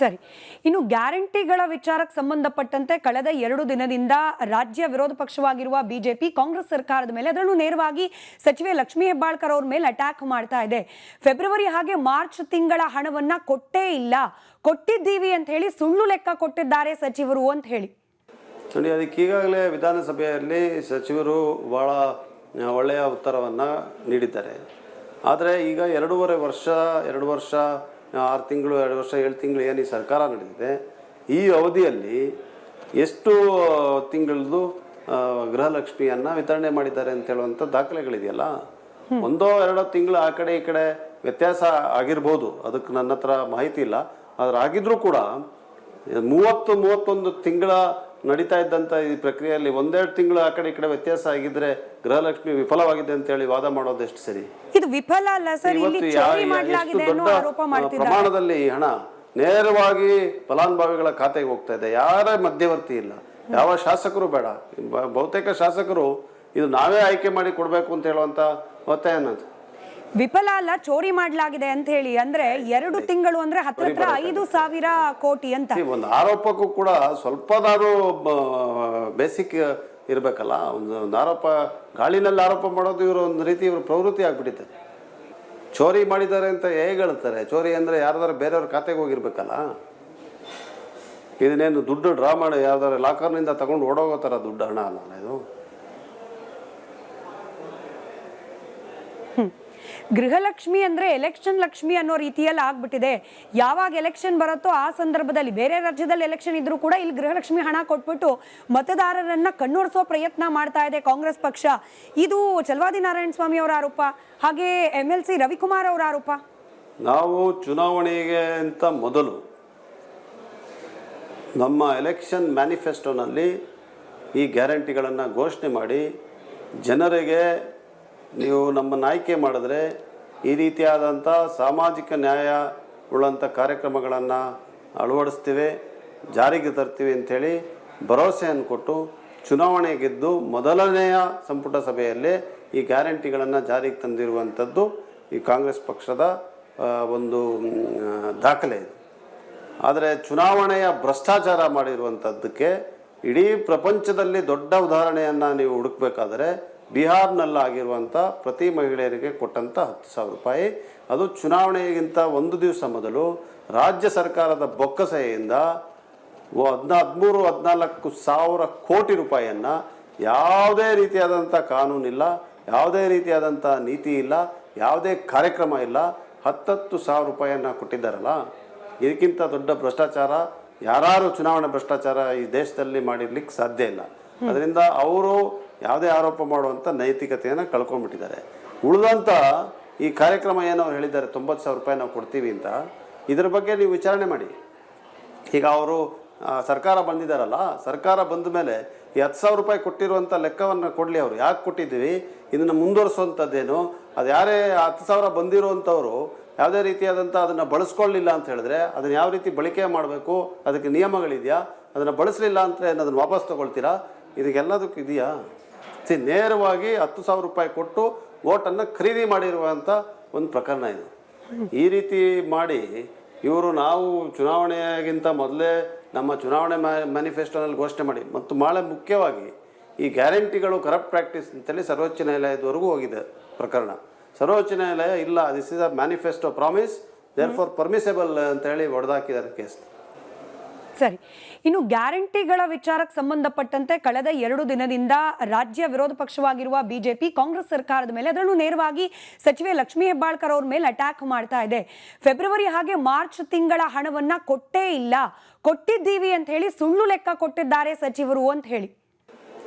ಸರಿ. ಇನ್ನು ಗ್ಯಾರಂಟಿಗಳ ವಿಚಾರಕ್ಕೆ ಸಂಬಂಧಪಟ್ಟಂತೆ ಕಳೆದ 2 ದಿನದಿಂದ ರಾಜ್ಯ ವಿರೋಧ ಪಕ್ಷವಾಗಿರುವ ಬಿಜೆಪಿ ಕಾಂಗ್ರೆಸ್ ಸರ್ಕಾರದ ಮೇಲೆ, ಅದರಲ್ಲೂ ನೇರವಾಗಿ ಸಚಿವೆ ಲಕ್ಷ್ಮೀ ಹೆಬ್ಬಾಳ್ಕರ್ ಅವ್ರ ಮೇಲೆ ಅಟ್ಯಾಕ್ ಮಾಡ್ತಾ ಇದೆ. ಫೆಬ್ರವರಿ ಹಾಗೆ ಮಾರ್ಚ್ ತಿಂಗಳ ಹಣವನ್ನ ಕೊಟ್ಟೇ ಇಲ್ಲ, ಕೊಟ್ಟಿದ್ದೀವಿ ಅಂತ ಹೇಳಿ ಸುಳ್ಳು ಲೆಕ್ಕ ಕೊಟ್ಟಿದ್ದಾರೆ ಸಚಿವರು ಅಂತ ಹೇಳಿ. ನೋಡಿ, ಅದಕ್ಕೆ ಈಗಾಗಲೇ ವಿಧಾನಸಭೆಯಲ್ಲಿ ಸಚಿವರು ಭಾಳ ಒಳ್ಳೆಯ ಉತ್ತರವನ್ನು ನೀಡಿದ್ದಾರೆ. ಆದರೆ ಈಗ 2.5 ವರ್ಷ 2 ವರ್ಷ 6 ತಿಂಗಳು 2 ವರ್ಷ 7 ತಿಂಗಳು ಏನು ಈ ಸರ್ಕಾರ ನಡೆದಿದೆ, ಈ ಅವಧಿಯಲ್ಲಿ ಎಷ್ಟು ತಿಂಗಳದ್ದು ಗೃಹಲಕ್ಷ್ಮಿಯನ್ನು ವಿತರಣೆ ಮಾಡಿದ್ದಾರೆ ಅಂತ ಹೇಳುವಂಥ ದಾಖಲೆಗಳಿದೆಯಲ್ಲ. 1-2 ತಿಂಗಳು ಆ ಕಡೆ ಈ ಕಡೆ ವ್ಯತ್ಯಾಸ ಆಗಿರ್ಬೋದು, ಅದಕ್ಕೆ ನನ್ನ ಹತ್ರ ಮಾಹಿತಿ ಇಲ್ಲ. ಆದ್ರೆ ಆಗಿದ್ರೂ ಕೂಡ 30-31 ತಿಂಗಳ ನಡೀತಾ ಇದ್ದಂಥ ಈ ಪ್ರಕ್ರಿಯೆಯಲ್ಲಿ 1-2 ತಿಂಗಳು ಆ ಕಡೆ ಈ ಕಡೆ ವ್ಯತ್ಯಾಸ ಆಗಿದ್ರೆ ಗೃಹಲಕ್ಷ್ಮಿ ವಿಫಲವಾಗಿದೆ ಅಂತ ಹೇಳಿ ವಾದ ಮಾಡೋದು ಎಷ್ಟು ಸರಿ? ಇದು ವಿಫಲ ಅಲ್ಲ ಸರ್, ಇಲ್ಲಿ ಚೋರಿ ಮಾಡಲಾಗಿದೆ ಅನ್ನೋ ಆರೋಪ ಮಾಡ್ತಿದ್ದಾರೆ. ಪ್ರಮಾಣದಲ್ಲಿ ಈ ಹಣ ನೇರವಾಗಿ ಫಲಾನುಭವಿಗಳ ಖಾತೆಗೆ ಹೋಗ್ತಾ ಇದೆ, ಯಾರ ಮಧ್ಯವರ್ತಿ ಇಲ್ಲ, ಯಾವ ಶಾಸಕರು ಬೇಡ. ಬಹುತೇಕ ಶಾಸಕರು ಇದು ನಾವೇ ಆಯ್ಕೆ ಮಾಡಿ ಕೊಡ್ಬೇಕು ಅಂತ ಹೇಳುವಂತ ಒತ್ತಾಯ ಅನ್ನೋದು ವಿಫಲ ಅಲ್ಲ, ಚೋರಿ ಮಾಡಲಾಗಿದೆ ಅಂತ ಹೇಳಿ. ಅಂದ್ರೆ 2 ತಿಂಗಳು ಅಂದ್ರೆ ಹತ್ರ 5,000 ಕೋಟಿ ಅಂತ. ಒಂದು ಆರೋಪಕ್ಕೂ ಕೂಡ ಸ್ವಲ್ಪನಾದ್ರು ಬೇಸಿಕ್ ಇರ್ಬೇಕಲ್ಲ. ಒಂದು ಆರೋಪ ಗಾಳಿನಲ್ಲಿ ಆರೋಪ ಮಾಡೋದು ಇವರು ಒಂದು ರೀತಿ ಇವರು ಪ್ರವೃತ್ತಿ ಆಗ್ಬಿಟ್ಟಿದೆ. ಚೋರಿ ಮಾಡಿದ್ದಾರೆ ಅಂತ ಹೇಗೆ ಹೇಳ್ತಾರೆ? ಚೋರಿ ಅಂದ್ರೆ ಯಾರ್ದಾರು ಬೇರೆಯವ್ರ ಖಾತೆಗೆ ಹೋಗಿರ್ಬೇಕಲ್ಲ. ಇದನ್ನೇನು ದುಡ್ಡು ಡ್ರಾ ಮಾಡಿ ಯಾವ್ದಾರು ಲಾಕರ್ನಿಂದ ತಗೊಂಡು ಓಡೋಗೋ ಥರ ದುಡ್ಡು ಹಣ ಅಲ್ಲ ಇದು. ಗೃಹಲಕ್ಷ್ಮಿ ಅಂದ್ರೆ ಎಲೆಕ್ಷನ್ ಲಕ್ಷ್ಮಿ ಅನ್ನೋ ರೀತಿಯಲ್ಲಿ ಆಗ್ಬಿಟ್ಟಿದೆ. ಯಾವಾಗ ಎಲೆಕ್ಷನ್ ಬರುತ್ತೋ ಆ ಸಂದರ್ಭದಲ್ಲಿ, ಬೇರೆ ರಾಜ್ಯದಲ್ಲಿ ಎಲೆಕ್ಷನ್ ಇದ್ರೂ ಕೂಡ ಇಲ್ಲಿ ಗೃಹಲಕ್ಷ್ಮಿ ಹಣ ಕೊಟ್ಬಿಟ್ಟು ಮತದಾರರನ್ನ ಕಣ್ಣೊರೆಸೋ ಪ್ರಯತ್ನ ಮಾಡ್ತಾ ಇದೆ ಕಾಂಗ್ರೆಸ್ ಪಕ್ಷ. ಇದು ಚಲವಾದಿ ನಾರಾಯಣ ಸ್ವಾಮಿ ಅವರ ಆರೋಪ, ಹಾಗೆ MLC ರವಿಕುಮಾರ್ ಅವರ ಆರೋಪ. ನಾವು ಚುನಾವಣೆಗೆ ಅಂತ ಮೊದಲು ನಮ್ಮ ಎಲೆಕ್ಷನ್ ಮ್ಯಾನಿಫೆಸ್ಟೋನಲ್ಲಿ ಈ ಗ್ಯಾರಂಟಿಗಳನ್ನು ಘೋಷಣೆ ಮಾಡಿ ಜನರಿಗೆ ನೀವು ನಮ್ಮನ್ನು ಆಯ್ಕೆ ಮಾಡಿದ್ರೆ ಈ ರೀತಿಯಾದಂಥ ಸಾಮಾಜಿಕ ನ್ಯಾಯ ಉಳ್ಳಂಥ ಕಾರ್ಯಕ್ರಮಗಳನ್ನು ಅಳವಡಿಸ್ತೀವಿ, ಜಾರಿಗೆ ತರ್ತೀವಿ ಅಂಥೇಳಿ ಭರವಸೆಯನ್ನು ಕೊಟ್ಟು ಚುನಾವಣೆ ಗೆದ್ದು ಮೊದಲನೆಯ ಸಂಪುಟ ಸಭೆಯಲ್ಲೇ ಈ ಗ್ಯಾರಂಟಿಗಳನ್ನು ಜಾರಿಗೆ ತಂದಿರುವಂಥದ್ದು ಈ ಕಾಂಗ್ರೆಸ್ ಪಕ್ಷದ ಒಂದು ದಾಖಲೆ ಇದು. ಆದರೆ ಚುನಾವಣೆಯ ಭ್ರಷ್ಟಾಚಾರ ಮಾಡಿರುವಂಥದ್ದಕ್ಕೆ ಇಡೀ ಪ್ರಪಂಚದಲ್ಲಿ ದೊಡ್ಡ ಉದಾಹರಣೆಯನ್ನು ನೀವು ಹುಡುಕಬೇಕಾದರೆ ಬಿಹಾರ್ನಲ್ಲಾಗಿರುವಂಥ ಪ್ರತಿ ಮಹಿಳೆಯರಿಗೆ ಕೊಟ್ಟಂಥ 10,000 ರೂಪಾಯಿ, ಅದು ಚುನಾವಣೆಗಿಂತ 1 ದಿವಸ ಮೊದಲು ರಾಜ್ಯ ಸರ್ಕಾರದ ಬೊಕ್ಕಸೆಯಿಂದ 13-14 ಸಾವಿರ ಕೋಟಿ ರೂಪಾಯಿಯನ್ನು ಯಾವುದೇ ರೀತಿಯಾದಂಥ ಕಾನೂನಿಲ್ಲ, ಯಾವುದೇ ರೀತಿಯಾದಂಥ ನೀತಿ ಇಲ್ಲ, ಯಾವುದೇ ಕಾರ್ಯಕ್ರಮ ಇಲ್ಲ, 10 ಸಾವಿರ ರೂಪಾಯಿಯನ್ನು ಕೊಟ್ಟಿದ್ದಾರಲ್ಲ. ಇದಕ್ಕಿಂತ ದೊಡ್ಡ ಭ್ರಷ್ಟಾಚಾರ ಯಾರು ಚುನಾವಣೆ ಭ್ರಷ್ಟಾಚಾರ ಈ ದೇಶದಲ್ಲಿ ಮಾಡಿರ್ಲಿಕ್ಕೆ ಸಾಧ್ಯ ಇಲ್ಲ. ಅದರಿಂದ ಅವರು ಯಾವುದೇ ಆರೋಪ ಮಾಡುವಂಥ ನೈತಿಕತೆಯನ್ನು ಕಳ್ಕೊಂಡ್ಬಿಟ್ಟಿದ್ದಾರೆ. ಉಳಿದಂಥ ಈ ಕಾರ್ಯಕ್ರಮ ಏನು ಅವ್ರು ಹೇಳಿದ್ದಾರೆ 90,000 ರೂಪಾಯಿ ನಾವು ಕೊಡ್ತೀವಿ ಅಂತ, ಇದ್ರ ಬಗ್ಗೆ ನೀವು ವಿಚಾರಣೆ ಮಾಡಿ. ಈಗ ಅವರು ಸರ್ಕಾರ ಬಂದಿದ್ದಾರಲ್ಲ, ಸರ್ಕಾರ ಬಂದ ಮೇಲೆ ಈ 10,000 ರೂಪಾಯಿ ಕೊಟ್ಟಿರುವಂಥ ಲೆಕ್ಕವನ್ನು ಕೊಡಲಿ. ಅವರು ಯಾಕೆ ಕೊಟ್ಟಿದ್ದೀವಿ, ಇದನ್ನು ಮುಂದುವರಿಸುವಂಥದ್ದೇನು, ಅದು ಯಾರೇ 10,000 ಬಂದಿರುವಂಥವ್ರು ಯಾವುದೇ ರೀತಿಯಾದಂಥ ಅದನ್ನು ಬಳಸ್ಕೊಳ್ಳಿಲ್ಲ ಅಂತ ಹೇಳಿದ್ರೆ ಅದನ್ನು ಯಾವ ರೀತಿ ಬಳಕೆ ಮಾಡಬೇಕು, ಅದಕ್ಕೆ ನಿಯಮಗಳಿದೆಯಾ, ಅದನ್ನು ಬಳಸಲಿಲ್ಲ ಅಂದರೆ ಅದನ್ನು ವಾಪಸ್ ತೊಗೊಳ್ತೀರಾ? ಇದಕ್ಕೆಲ್ಲದಕ್ಕೂ ಇದೆಯಾ? ನೇರವಾಗಿ 10,000 ರೂಪಾಯಿ ಕೊಟ್ಟು ಓಟನ್ನು ಖರೀದಿ ಮಾಡಿರುವಂಥ ಒಂದು ಪ್ರಕರಣ ಇದು. ಈ ರೀತಿ ಮಾಡಿ ಇವರು ನಾವು ಚುನಾವಣೆಗಿಂತ ಮೊದಲೇ ನಮ್ಮ ಚುನಾವಣೆ ಮ್ಯಾನಿಫೆಸ್ಟೋನಲ್ಲಿ ಘೋಷಣೆ ಮಾಡಿ, ಮತ್ತು ಭಾಳ ಮುಖ್ಯವಾಗಿ ಈ ಗ್ಯಾರಂಟಿಗಳು ಕರಪ್ಟ್ ಪ್ರಾಕ್ಟೀಸ್ ಅಂತೇಳಿ ಸರ್ವೋಚ್ಚ ನ್ಯಾಯಾಲಯದವರೆಗೂ ಹೋಗಿದೆ ಪ್ರಕರಣ. ಸರ್ವೋಚ್ಚ ನ್ಯಾಯಾಲಯ ಇಲ್ಲ, this is a manifesto promise therefore permissible ಅಂತ ಹೇಳಿ ಹೊಡೆದಾಕಿದ್ದಾರೆ ಕೇಸ್. ಸರಿ. ಇನ್ನು ಗ್ಯಾರಂಟಿಗಳ ವಿಚಾರಕ್ಕೆ ಸಂಬಂಧಪಟ್ಟಂತೆ ಕಳೆದ 2 ದಿನದಿಂದ ರಾಜ್ಯ ವಿರೋಧ ಪಕ್ಷವಾಗಿರುವ ಬಿಜೆಪಿ ಕಾಂಗ್ರೆಸ್ ಸರ್ಕಾರದ ಮೇಲೆ, ಅದರಲ್ಲೂ ನೇರವಾಗಿ ಸಚಿವೆ ಲಕ್ಷ್ಮೀ ಹೆಬ್ಬಾಳ್ಕರ್ ಅವ್ರ ಮೇಲೆ ಅಟ್ಯಾಕ್ ಮಾಡ್ತಾ ಇದೆ. ಫೆಬ್ರವರಿ ಹಾಗೆ ಮಾರ್ಚ್ ತಿಂಗಳ ಹಣವನ್ನ ಕೊಟ್ಟೇ ಇಲ್ಲ, ಕೊಟ್ಟಿದ್ದೀವಿ ಅಂತ ಹೇಳಿ ಸುಳ್ಳು ಲೆಕ್ಕ ಕೊಟ್ಟಿದ್ದಾರೆ ಸಚಿವರು ಅಂತ ಹೇಳಿ.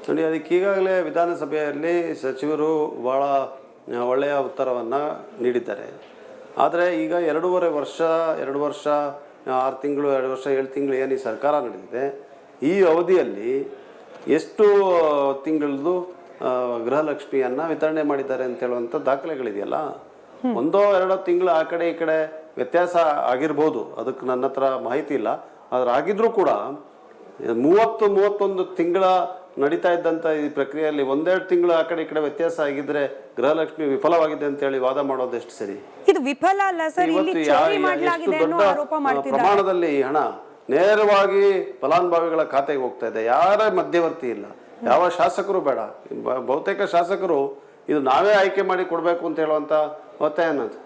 ನೋಡಿ, ಅದಕ್ಕೆ ಈಗಾಗಲೇ ವಿಧಾನಸಭೆಯಲ್ಲಿ ಸಚಿವರು ಭಾಳ ಒಳ್ಳೆಯ ಉತ್ತರವನ್ನು ನೀಡಿದ್ದಾರೆ. ಆದರೆ ಈಗ 2.5 ವರ್ಷ 2 ವರ್ಷ 6 ತಿಂಗಳು 2 ವರ್ಷ 7 ತಿಂಗಳು ಏನು ಈ ಸರ್ಕಾರ ನಡೆದಿದೆ, ಈ ಅವಧಿಯಲ್ಲಿ ಎಷ್ಟು ತಿಂಗಳದ್ದು ಗೃಹಲಕ್ಷ್ಮಿಯನ್ನು ವಿತರಣೆ ಮಾಡಿದ್ದಾರೆ ಅಂತ ಹೇಳುವಂಥ ದಾಖಲೆಗಳಿದೆಯಲ್ಲ. 1-2 ತಿಂಗಳು ಆ ಕಡೆ ಈ ಕಡೆ ವ್ಯತ್ಯಾಸ ಆಗಿರ್ಬೋದು, ಅದಕ್ಕೆ ನನ್ನ ಹತ್ರ ಮಾಹಿತಿ ಇಲ್ಲ. ಆದ್ರೆ ಆಗಿದ್ರೂ ಕೂಡ 30-31 ತಿಂಗಳ ನಡೀತಾ ಇದ್ದಂಥ ಈ ಪ್ರಕ್ರಿಯೆಯಲ್ಲಿ ಒಂದೆರಡು ತಿಂಗಳು ಆ ಕಡೆ ಈ ಕಡೆ ವ್ಯತ್ಯಾಸ ಆಗಿದ್ರೆ ಗೃಹಲಕ್ಷ್ಮಿ ವಿಫಲವಾಗಿದೆ ಅಂತ ಹೇಳಿ ವಾದ ಮಾಡೋದು ಎಷ್ಟು ಸರಿ? ಇದು ವಿಫಲ ಅಲ್ಲ ಸರ್, ಇಲ್ಲಿ ಇವತ್ತು ಚೋರಿ ಎಷ್ಟು ಮಾಡಲಾಗಿದೆ ಅನ್ನೋ ದೊಡ್ಡ ಆರೋಪ ಮಾಡ್ತಿದ್ದಾರೆ. ಪ್ರಮಾಣದಲ್ಲಿ ಈ ಹಣ ನೇರವಾಗಿ ಫಲಾನುಭವಿಗಳ ಖಾತೆಗೆ ಹೋಗ್ತಾ ಇದೆ, ಯಾರ ಮಧ್ಯವರ್ತಿ ಇಲ್ಲ, ಯಾವ ಶಾಸಕರು ಬೇಡ. ಬಹುತೇಕ ಶಾಸಕರು ಇದು ನಾವೇ ಆಯ್ಕೆ ಮಾಡಿ ಕೊಡ್ಬೇಕು ಅಂತ ಹೇಳುವಂತ ಒತ್ತಾಯ ಅನ್ನೋದು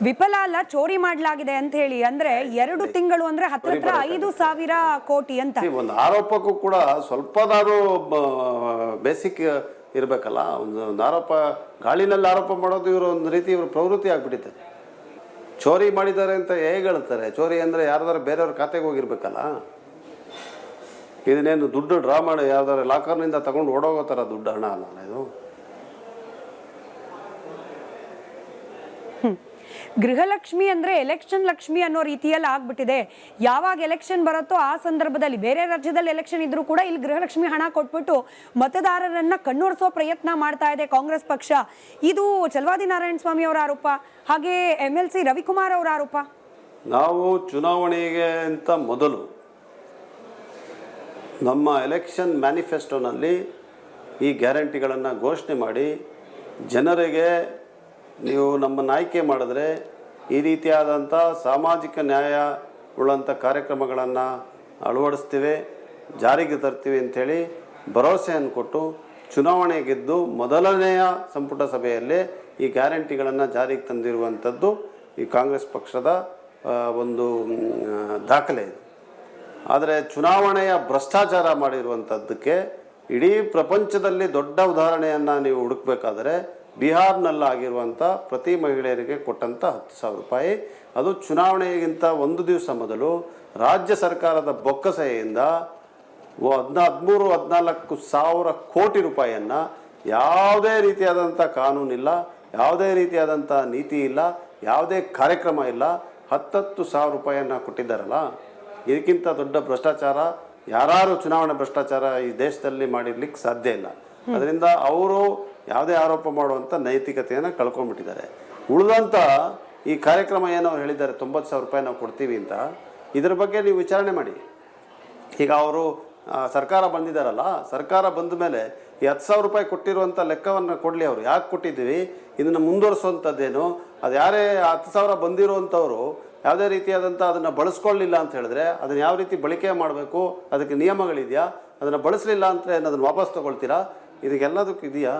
ವಿಫಲ ಅಲ್ಲ, ಚೋರಿ ಮಾಡಲಾಗಿದೆ ಅಂತ ಹೇಳಿ. ಅಂದ್ರೆ 2 ತಿಂಗಳು ಅಂದ್ರೆ ಹತ್ರ 5,000 ಕೋಟಿ ಅಂತ. ಒಂದು ಆರೋಪಕ್ಕೂ ಕೂಡ ಸ್ವಲ್ಪನಾದ್ರು ಬೇಸಿಕ್ ಇರ್ಬೇಕಲ್ಲ. ಒಂದು ಆರೋಪ ಗಾಳಿನಲ್ಲಿ ಆರೋಪ ಮಾಡೋದು ಇವರು ಒಂದು ರೀತಿ ಇವರು ಪ್ರವೃತ್ತಿ ಆಗ್ಬಿಟ್ಟಿದೆ. ಚೋರಿ ಮಾಡಿದ್ದಾರೆ ಅಂತ ಹೇಗೆ ಹೇಳ್ತಾರೆ? ಚೋರಿ ಅಂದ್ರೆ ಯಾರ್ದಾರು ಬೇರೆಯವ್ರ ಖಾತೆಗೆ ಹೋಗಿರ್ಬೇಕಲ್ಲ. ಇದನ್ನೇನು ದುಡ್ಡು ಡ್ರಾ ಮಾಡಿ ಯಾವ್ದಾರು ಲಾಕರ್ನಿಂದ ತಗೊಂಡು ಓಡೋಗೋ ಥರ ದುಡ್ಡು ಹಣ ಅಲ್ಲ ಇದು. ಗೃಹಲಕ್ಷ್ಮಿ ಅಂದ್ರೆ ಎಲೆಕ್ಷನ್ ಲಕ್ಷ್ಮಿ ಅನ್ನೋ ರೀತಿಯಲ್ಲಿ ಆಗ್ಬಿಟ್ಟಿದೆ. ಯಾವಾಗ ಎಲೆಕ್ಷನ್ ಬರುತ್ತೋ ಆ ಸಂದರ್ಭದಲ್ಲಿ, ಬೇರೆ ರಾಜ್ಯದಲ್ಲಿ ಎಲೆಕ್ಷನ್ ಇದ್ರೂ ಕೂಡ ಇಲ್ಲಿ ಗೃಹಲಕ್ಷ್ಮಿ ಹಣ ಕೊಟ್ಬಿಟ್ಟು ಮತದಾರರನ್ನ ಕಣ್ಣೊರೆಸೋ ಪ್ರಯತ್ನ ಮಾಡ್ತಾ ಇದೆ ಕಾಂಗ್ರೆಸ್ ಪಕ್ಷ. ಇದು ಚಲವಾದಿ ನಾರಾಯಣ ಸ್ವಾಮಿ ಅವರ ಆರೋಪ, ಹಾಗೆ MLC ರವಿಕುಮಾರ್ ಅವರ ಆರೋಪ. ನಾವು ಚುನಾವಣೆಗೆ ಅಂತ ಮೊದಲು ನಮ್ಮ ಎಲೆಕ್ಷನ್ ಮ್ಯಾನಿಫೆಸ್ಟೋನಲ್ಲಿ ಈ ಗ್ಯಾರಂಟಿಗಳನ್ನು ಘೋಷಣೆ ಮಾಡಿ ಜನರಿಗೆ ನೀವು ನಮ್ಮನ್ನು ಆಯ್ಕೆ ಮಾಡಿದ್ರೆ ಈ ರೀತಿಯಾದಂಥ ಸಾಮಾಜಿಕ ನ್ಯಾಯ ಉಳ್ಳಂಥ ಕಾರ್ಯಕ್ರಮಗಳನ್ನು ಅಳವಡಿಸ್ತೀವಿ, ಜಾರಿಗೆ ತರ್ತೀವಿ ಅಂಥೇಳಿ ಭರವಸೆಯನ್ನು ಕೊಟ್ಟು ಚುನಾವಣೆ ಗೆದ್ದು ಮೊದಲನೆಯ ಸಂಪುಟ ಸಭೆಯಲ್ಲೇ ಈ ಗ್ಯಾರಂಟಿಗಳನ್ನು ಜಾರಿಗೆ ತಂದಿರುವಂಥದ್ದು ಈ ಕಾಂಗ್ರೆಸ್ ಪಕ್ಷದ ಒಂದು ದಾಖಲೆ ಇದು. ಆದರೆ ಚುನಾವಣೆಯ ಭ್ರಷ್ಟಾಚಾರ ಮಾಡಿರುವಂಥದ್ದಕ್ಕೆ ಇಡೀ ಪ್ರಪಂಚದಲ್ಲಿ ದೊಡ್ಡ ಉದಾಹರಣೆಯನ್ನು ನೀವು ಹುಡುಕಬೇಕಾದರೆ ಬಿಹಾರ್ನಲ್ಲಾಗಿರುವಂಥ ಪ್ರತಿ ಮಹಿಳೆಯರಿಗೆ ಕೊಟ್ಟಂಥ 10,000 ರೂಪಾಯಿ, ಅದು ಚುನಾವಣೆಗಿಂತ ಒಂದು ದಿವಸ ಮೊದಲು ರಾಜ್ಯ ಸರ್ಕಾರದ ಬೊಕ್ಕಸೆಯಿಂದ 13-14 ಸಾವಿರ ಕೋಟಿ ರೂಪಾಯಿಯನ್ನು ಯಾವುದೇ ರೀತಿಯಾದಂಥ ಕಾನೂನಿಲ್ಲ, ಯಾವುದೇ ರೀತಿಯಾದಂಥ ನೀತಿ ಇಲ್ಲ, ಯಾವುದೇ ಕಾರ್ಯಕ್ರಮ ಇಲ್ಲ, 10 ಸಾವಿರ ರೂಪಾಯಿಯನ್ನು ಕೊಟ್ಟಿದ್ದಾರಲ್ಲ. ಇದಕ್ಕಿಂತ ದೊಡ್ಡ ಭ್ರಷ್ಟಾಚಾರ ಯಾರು ಚುನಾವಣೆ ಭ್ರಷ್ಟಾಚಾರ ಈ ದೇಶದಲ್ಲಿ ಮಾಡಿರ್ಲಿಕ್ಕೆ ಸಾಧ್ಯ ಇಲ್ಲ. ಅದರಿಂದ ಅವರು ಯಾವುದೇ ಆರೋಪ ಮಾಡುವಂಥ ನೈತಿಕತೆಯನ್ನು ಕಳ್ಕೊಂಡ್ಬಿಟ್ಟಿದ್ದಾರೆ. ಉಳಿದಂಥ ಈ ಕಾರ್ಯಕ್ರಮ ಏನು ಅವ್ರು ಹೇಳಿದ್ದಾರೆ 90,000 ರೂಪಾಯಿ ನಾವು ಕೊಡ್ತೀವಿ ಅಂತ, ಇದ್ರ ಬಗ್ಗೆ ನೀವು ವಿಚಾರಣೆ ಮಾಡಿ. ಈಗ ಅವರು ಸರ್ಕಾರ ಬಂದಿದ್ದಾರಲ್ಲ, ಸರ್ಕಾರ ಬಂದ ಮೇಲೆ ಈ 10,000 ರೂಪಾಯಿ ಕೊಟ್ಟಿರುವಂಥ ಲೆಕ್ಕವನ್ನು ಕೊಡಲಿ. ಅವರು ಯಾಕೆ ಕೊಟ್ಟಿದ್ದೀವಿ, ಇದನ್ನು ಮುಂದುವರಿಸುವಂಥದ್ದೇನು, ಅದು ಯಾರೇ 10,000 ಬಂದಿರುವಂಥವ್ರು ಯಾವುದೇ ರೀತಿಯಾದಂಥ ಅದನ್ನು ಬಳಸ್ಕೊಳ್ಳಿಲ್ಲ ಅಂತ ಹೇಳಿದ್ರೆ ಅದನ್ನು ಯಾವ ರೀತಿ ಬಳಕೆ ಮಾಡಬೇಕು, ಅದಕ್ಕೆ ನಿಯಮಗಳಿದೆಯಾ, ಅದನ್ನು ಬಳಸಲಿಲ್ಲ ಅಂದರೆ ಅದನ್ನು ವಾಪಸ್ ತೊಗೊಳ್ತೀರಾ, ಇದಕ್ಕೆಲ್ಲದಕ್ಕೂ ಇದೆಯಾ?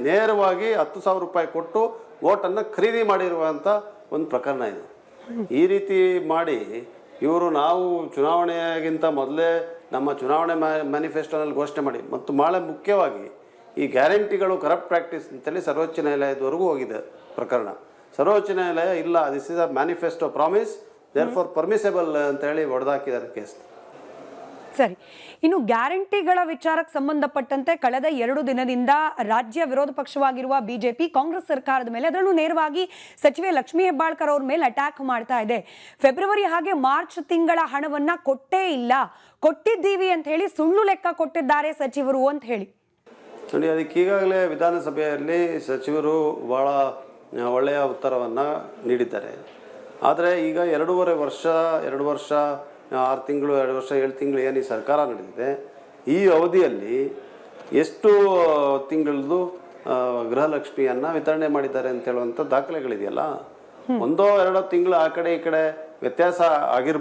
ನೇರವಾಗಿ 10,000 ರೂಪಾಯಿ ಕೊಟ್ಟು ಓಟನ್ನು ಖರೀದಿ ಮಾಡಿರುವಂಥ ಒಂದು ಪ್ರಕರಣ ಇದು. ಈ ರೀತಿ ಮಾಡಿ ಇವರು ನಾವು ಚುನಾವಣೆಗಿಂತ ಮೊದಲೇ ನಮ್ಮ ಚುನಾವಣೆ ಮ್ಯಾನಿಫೆಸ್ಟೋನಲ್ಲಿ ಘೋಷಣೆ ಮಾಡಿ, ಮತ್ತು ಭಾಳ ಮುಖ್ಯವಾಗಿ ಈ ಗ್ಯಾರಂಟಿಗಳು ಕರಪ್ಟ್ ಪ್ರಾಕ್ಟೀಸ್ ಅಂತೇಳಿ ಸರ್ವೋಚ್ಚ ನ್ಯಾಯಾಲಯದವರೆಗೂ ಹೋಗಿದೆ ಪ್ರಕರಣ. ಸರ್ವೋಚ್ಚ ನ್ಯಾಯಾಲಯ ಇಲ್ಲ, this is a manifesto promise therefore permissible ಅಂತ ಹೇಳಿ ಹೊಡೆದಾಕಿದ್ದಾರೆ ಕೇಸ್. ಸರಿ, ಇನ್ನು ಗ್ಯಾರಂಟಿಗಳ ವಿಚಾರಕ್ಕೆ ಸಂಬಂಧಪಟ್ಟಂತೆ ಕಳೆದ 2 ದಿನದಿಂದ ರಾಜ್ಯ ವಿರೋಧ ಪಕ್ಷವಾಗಿರುವ ಬಿಜೆಪಿ ಕಾಂಗ್ರೆಸ್ ಸರ್ಕಾರದ ಮೇಲೆ, ಅದರಲ್ಲೂ ನೇರವಾಗಿ ಸಚಿವೆ ಲಕ್ಷ್ಮೀ ಹೆಬ್ಬಾಳ್ಕರ್ ಅವ್ರ ಮೇಲೆ ಅಟ್ಯಾಕ್ ಮಾಡ್ತಾ ಇದೆ. ಫೆಬ್ರವರಿ ಹಾಗೆ ಮಾರ್ಚ್ ತಿಂಗಳ ಹಣವನ್ನ ಕೊಟ್ಟೇ ಇಲ್ಲ, ಕೊಟ್ಟಿದ್ದೀವಿ ಅಂತ ಹೇಳಿ ಸುಳ್ಳು ಲೆಕ್ಕ ಕೊಟ್ಟಿದ್ದಾರೆ ಸಚಿವರು ಅಂತ ಹೇಳಿ. ನೋಡಿ, ಅದಕ್ಕೆ ಈಗಾಗಲೇ ವಿಧಾನಸಭೆಯಲ್ಲಿ ಸಚಿವರು ಭಾಳ ಒಳ್ಳೆಯ ಉತ್ತರವನ್ನು ನೀಡಿದ್ದಾರೆ. ಆದರೆ ಈಗ 2.5 ವರ್ಷ 2 ವರ್ಷ 6 ತಿಂಗಳು 2 ವರ್ಷ 7 ತಿಂಗಳು ಏನು ಈ ಸರ್ಕಾರ ನಡೆದಿದೆ, ಈ ಅವಧಿಯಲ್ಲಿ ಎಷ್ಟು ತಿಂಗಳದ್ದು ಗೃಹಲಕ್ಷ್ಮಿಯನ್ನು ವಿತರಣೆ ಮಾಡಿದ್ದಾರೆ ಅಂತ ಹೇಳುವಂಥ ದಾಖಲೆಗಳಿದೆಯಲ್ಲ. 1-2 ತಿಂಗಳು ಆ ಕಡೆ ಈ ಕಡೆ ವ್ಯತ್ಯಾಸ ಆಗಿರ್ಬೋದು.